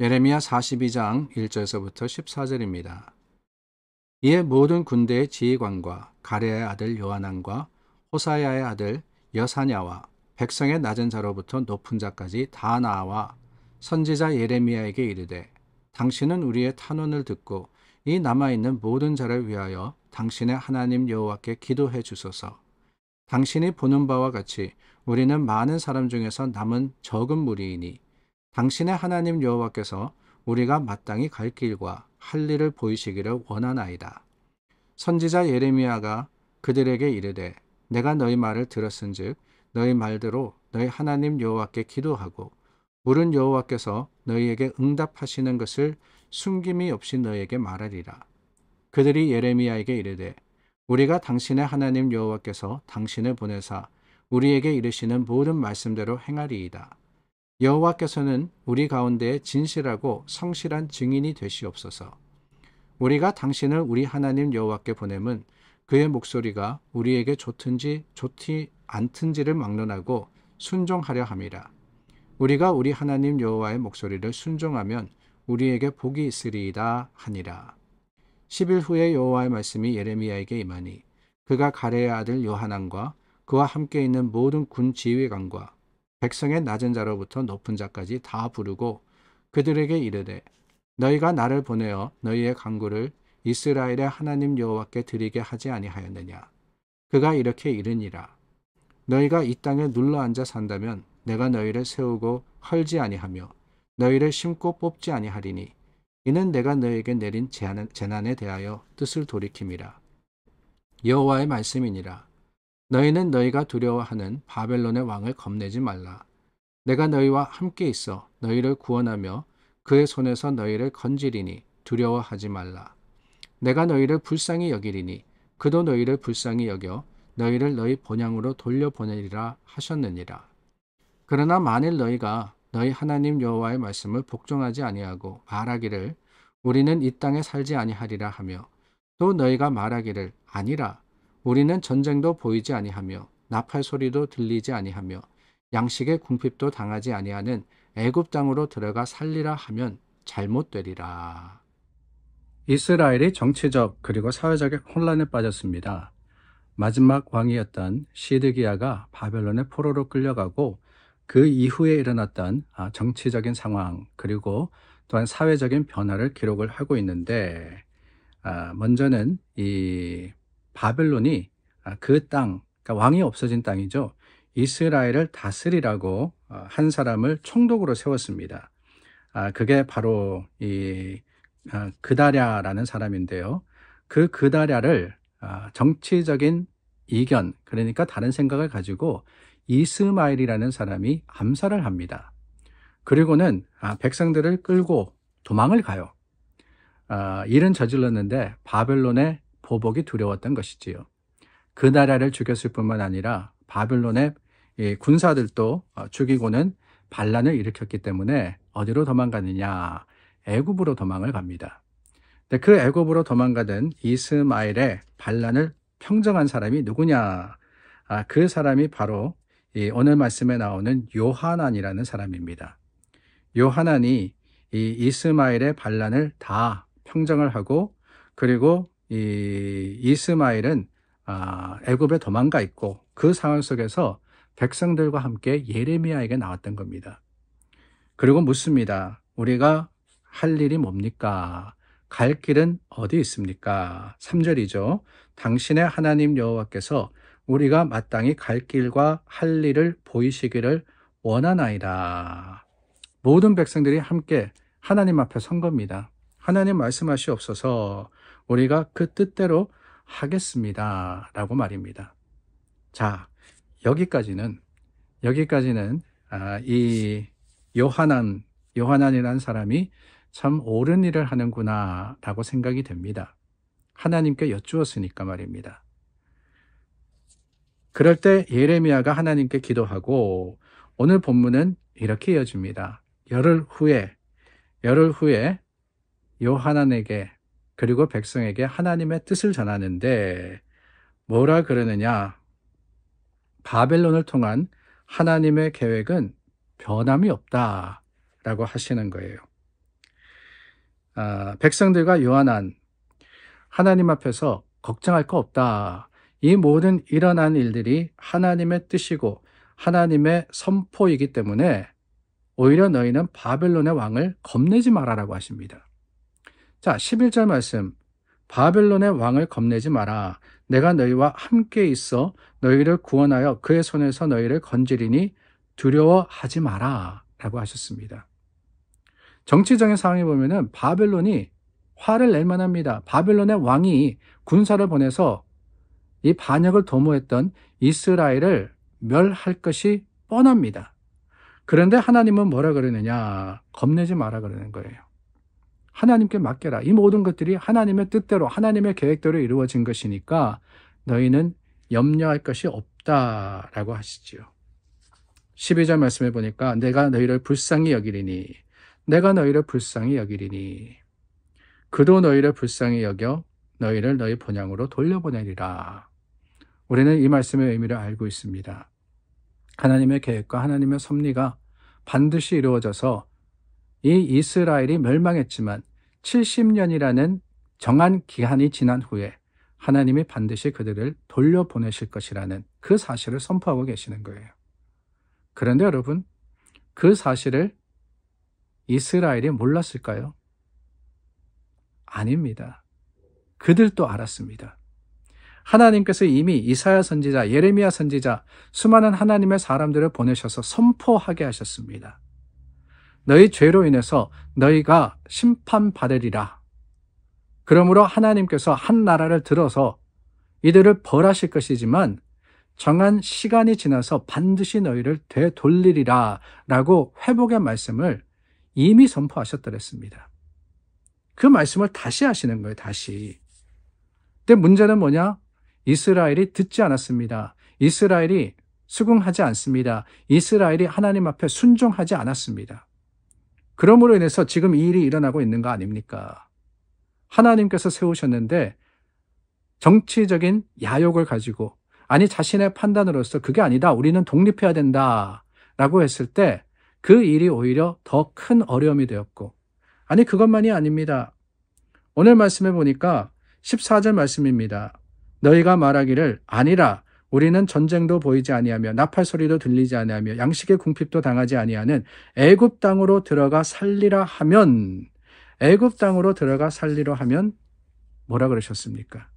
예레미야 42장 1절에서부터 14절입니다. 이에 모든 군대의 지휘관과 가레아의 아들 요하난과 호사야의 아들 여사냐와 백성의 낮은 자로부터 높은 자까지 다 나와 선지자 예레미야에게 이르되, 당신은 우리의 탄원을 듣고 이 남아있는 모든 자를 위하여 당신의 하나님 여호와께 기도해 주소서. 당신이 보는 바와 같이 우리는 많은 사람 중에서 남은 적은 무리이니 당신의 하나님 여호와께서 우리가 마땅히 갈 길과 할 일을 보이시기를 원하나이다. 선지자 예레미야가 그들에게 이르되, 내가 너희 말을 들었은즉 너희 말대로 너희 하나님 여호와께 기도하고 물은 여호와께서 너희에게 응답하시는 것을 숨김이 없이 너희에게 말하리라. 그들이 예레미야에게 이르되, 우리가 당신의 하나님 여호와께서 당신을 보내사 우리에게 이르시는 모든 말씀대로 행하리이다. 여호와께서는 우리 가운데에 진실하고 성실한 증인이 되시옵소서. 우리가 당신을 우리 하나님 여호와께 보냄은 그의 목소리가 우리에게 좋든지 좋지 않든지를 막론하고 순종하려 함이라. 우리가 우리 하나님 여호와의 목소리를 순종하면 우리에게 복이 있으리이다 하니라. 10일 후에 여호와의 말씀이 예레미야에게 임하니 그가 가레의 아들 요하난과 그와 함께 있는 모든 군 지휘관과 백성의 낮은 자로부터 높은 자까지 다 부르고 그들에게 이르되, 너희가 나를 보내어 너희의 간구를 이스라엘의 하나님 여호와께 드리게 하지 아니하였느냐. 그가 이렇게 이르니라. 너희가 이 땅에 눌러앉아 산다면 내가 너희를 세우고 헐지 아니하며 너희를 심고 뽑지 아니하리니 이는 내가 너희에게 내린 재난에 대하여 뜻을 돌이킴이라. 여호와의 말씀이니라. 너희는 너희가 두려워하는 바벨론의 왕을 겁내지 말라. 내가 너희와 함께 있어 너희를 구원하며 그의 손에서 너희를 건지리니 두려워하지 말라. 내가 너희를 불쌍히 여기리니 그도 너희를 불쌍히 여겨 너희를 너희 본향으로 돌려보내리라 하셨느니라. 그러나 만일 너희가 너희 하나님 여호와의 말씀을 복종하지 아니하고 말하기를 우리는 이 땅에 살지 아니하리라 하며 또 너희가 말하기를 아니라 우리는 전쟁도 보이지 아니하며 나팔 소리도 들리지 아니하며 양식의 궁핍도 당하지 아니하는 애굽 땅으로 들어가 살리라 하면 잘못되리라. 이스라엘이 정치적 그리고 사회적 혼란에 빠졌습니다. 마지막 왕이었던 시드기야가 바벨론의 포로로 끌려가고 그 이후에 일어났던 정치적인 상황 그리고 또한 사회적인 변화를 기록을 하고 있는데, 먼저는 이 바벨론이 그 땅, 그러니까 왕이 없어진 땅이죠. 이스라엘을 다스리라고 한 사람을 총독으로 세웠습니다. 그게 바로 이 그다랴라는 사람인데요. 그 그다랴를 정치적인 이견, 그러니까 다른 생각을 가지고 이스마엘이라는 사람이 암살을 합니다. 그리고는 백성들을 끌고 도망을 가요. 일은 저질렀는데 바벨론의 보복이 두려웠던 것이지요. 그다랴를 죽였을 뿐만 아니라 바벨론의 군사들도 죽이고는 반란을 일으켰기 때문에 어디로 도망가느냐? 애굽으로 도망을 갑니다. 근데 그 애굽으로 도망가던 이스마엘의 반란을 평정한 사람이 누구냐? 그 사람이 바로 오늘 말씀에 나오는 요하난이라는 사람입니다. 요하난이 이 이스마엘의 반란을 다 평정을 하고, 그리고 이 이스마엘은 애굽에 도망가 있고 그 상황 속에서 백성들과 함께 예레미야에게 나왔던 겁니다. 그리고 묻습니다. 우리가 할 일이 뭡니까? 갈 길은 어디 있습니까? 3절이죠. 당신의 하나님 여호와께서 우리가 마땅히 갈 길과 할 일을 보이시기를 원하나이다. 모든 백성들이 함께 하나님 앞에 선 겁니다. 하나님 말씀하시옵소서, 우리가 그 뜻대로 하겠습니다 라고 말입니다. 자, 여기까지는 이 요하난이라는 사람이 참 옳은 일을 하는구나 라고 생각이 됩니다. 하나님께 여쭈었으니까 말입니다. 그럴 때 예레미야가 하나님께 기도하고 오늘 본문은 이렇게 이어집니다. 열흘 후에 요하난에게 그리고 백성에게 하나님의 뜻을 전하는데 뭐라 그러느냐? 바벨론을 통한 하나님의 계획은 변함이 없다라고 하시는 거예요. 백성들과 요한한 하나님 앞에서 걱정할 거 없다. 이 모든 일어난 일들이 하나님의 뜻이고 하나님의 선포이기 때문에 오히려 너희는 바벨론의 왕을 겁내지 마라라고 하십니다. 자, 11절 말씀. 바벨론의 왕을 겁내지 마라. 내가 너희와 함께 있어 너희를 구원하여 그의 손에서 너희를 건지리니 두려워하지 마라 라고 하셨습니다. 정치적인 상황에 보면은 바벨론이 화를 낼 만합니다. 바벨론의 왕이 군사를 보내서 이 반역을 도모했던 이스라엘을 멸할 것이 뻔합니다. 그런데 하나님은 뭐라 그러느냐? 겁내지 마라 그러는 거예요. 하나님께 맡겨라. 이 모든 것들이 하나님의 뜻대로 하나님의 계획대로 이루어진 것이니까 너희는 염려할 것이 없다라고 하시지요. 12절 말씀해 보니까 내가 너희를 불쌍히 여기리니 내가 너희를 불쌍히 여기리니 그도 너희를 불쌍히 여겨 너희를 너희 본향으로 돌려보내리라. 우리는 이 말씀의 의미를 알고 있습니다. 하나님의 계획과 하나님의 섭리가 반드시 이루어져서 이 이스라엘이 멸망했지만 70년이라는 정한 기한이 지난 후에 하나님이 반드시 그들을 돌려보내실 것이라는 그 사실을 선포하고 계시는 거예요. 그런데 여러분, 그 사실을 이스라엘이 몰랐을까요? 아닙니다. 그들도 알았습니다. 하나님께서 이미 이사야 선지자, 예레미야 선지자, 수많은 하나님의 사람들을 보내셔서 선포하게 하셨습니다. 너희 죄로 인해서 너희가 심판받으리라. 그러므로 하나님께서 한 나라를 들어서 이들을 벌하실 것이지만 정한 시간이 지나서 반드시 너희를 되돌리리라 라고 회복의 말씀을 이미 선포하셨더랬습니다. 그 말씀을 다시 하시는 거예요. 다시. 근데 문제는 뭐냐? 이스라엘이 듣지 않았습니다. 이스라엘이 수긍하지 않습니다. 이스라엘이 하나님 앞에 순종하지 않았습니다. 그러므로 인해서 지금 이 일이 일어나고 있는 거 아닙니까? 하나님께서 세우셨는데 정치적인 야욕을 가지고 아니 자신의 판단으로서 그게 아니다. 우리는 독립해야 된다. 라고 했을 때 그 일이 오히려 더 큰 어려움이 되었고 아니 그것만이 아닙니다. 오늘 말씀해 보니까 14절 말씀입니다. 너희가 말하기를 아니라 우리는 전쟁도 보이지 아니하며 나팔 소리도 들리지 아니하며 양식의 궁핍도 당하지 아니하는 애굽 땅으로 들어가 살리라 하면 애굽 땅으로 들어가 살리려 하면 뭐라 그러셨습니까?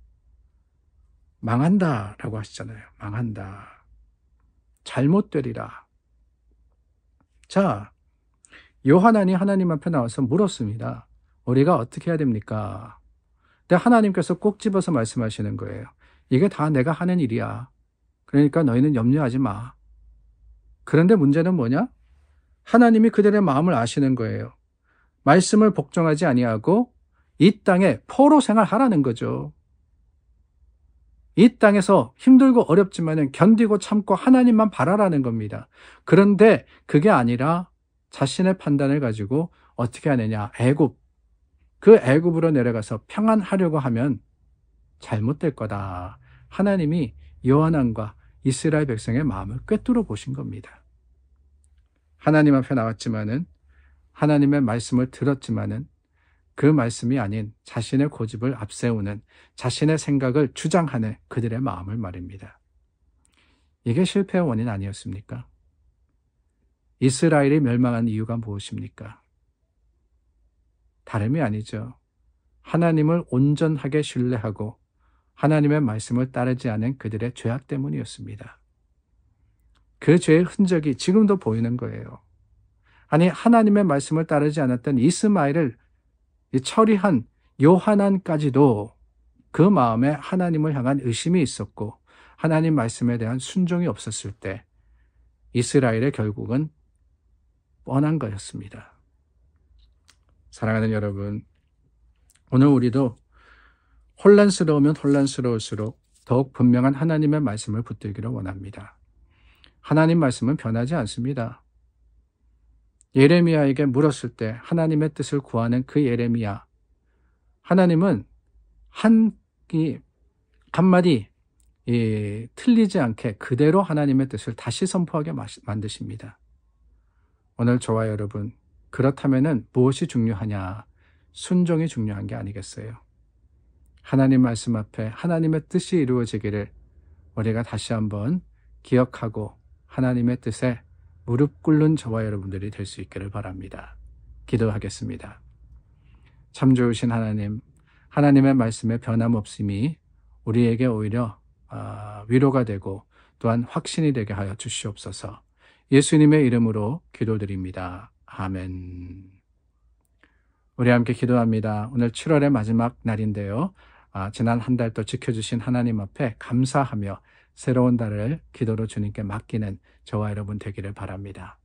망한다라고 하시잖아요. 망한다. 잘못되리라. 자, 요한안이 하나님 앞에 나와서 물었습니다. 우리가 어떻게 해야 됩니까? 근데 하나님께서 꼭 집어서 말씀하시는 거예요. 이게 다 내가 하는 일이야. 그러니까 너희는 염려하지 마. 그런데 문제는 뭐냐? 하나님이 그들의 마음을 아시는 거예요. 말씀을 복종하지 아니하고 이 땅에 포로 생활하라는 거죠. 이 땅에서 힘들고 어렵지만 견디고 참고 하나님만 바라라는 겁니다. 그런데 그게 아니라 자신의 판단을 가지고 어떻게 하느냐? 애굽. 그 애굽으로 내려가서 평안하려고 하면 잘못될 거다. 하나님이 요한왕과 이스라엘 백성의 마음을 꿰뚫어 보신 겁니다. 하나님 앞에 나왔지만은 하나님의 말씀을 들었지만은 그 말씀이 아닌 자신의 고집을 앞세우는 자신의 생각을 주장하는 그들의 마음을 말입니다. 이게 실패의 원인 아니었습니까? 이스라엘이 멸망한 이유가 무엇입니까? 다름이 아니죠. 하나님을 온전하게 신뢰하고 하나님의 말씀을 따르지 않은 그들의 죄악 때문이었습니다. 그 죄의 흔적이 지금도 보이는 거예요. 아니 하나님의 말씀을 따르지 않았던 이스마엘을 처리한 요한안까지도 그 마음에 하나님을 향한 의심이 있었고 하나님 말씀에 대한 순종이 없었을 때 이스라엘의 결국은 뻔한 거였습니다. 사랑하는 여러분, 오늘 우리도 혼란스러우면 혼란스러울수록 더욱 분명한 하나님의 말씀을 붙들기를 원합니다. 하나님 말씀은 변하지 않습니다. 예레미야에게 물었을 때 하나님의 뜻을 구하는 그 예레미야, 하나님은 한마디 틀리지 않게 그대로 하나님의 뜻을 다시 선포하게 만드십니다. 오늘 저와 여러분, 그렇다면 무엇이 중요하냐? 순종이 중요한 게 아니겠어요? 하나님 말씀 앞에 하나님의 뜻이 이루어지기를 우리가 다시 한번 기억하고 하나님의 뜻에 무릎 꿇는 저와 여러분들이 될 수 있기를 바랍니다. 기도하겠습니다. 참 좋으신 하나님, 하나님의 말씀에 변함없음이 우리에게 오히려 위로가 되고 또한 확신이 되게 하여 주시옵소서. 예수님의 이름으로 기도드립니다. 아멘. 우리 함께 기도합니다. 오늘 7월의 마지막 날인데요. 지난 한 달 또 지켜주신 하나님 앞에 감사하며 새로운 달을 기도로 주님께 맡기는 저와 여러분 되기를 바랍니다.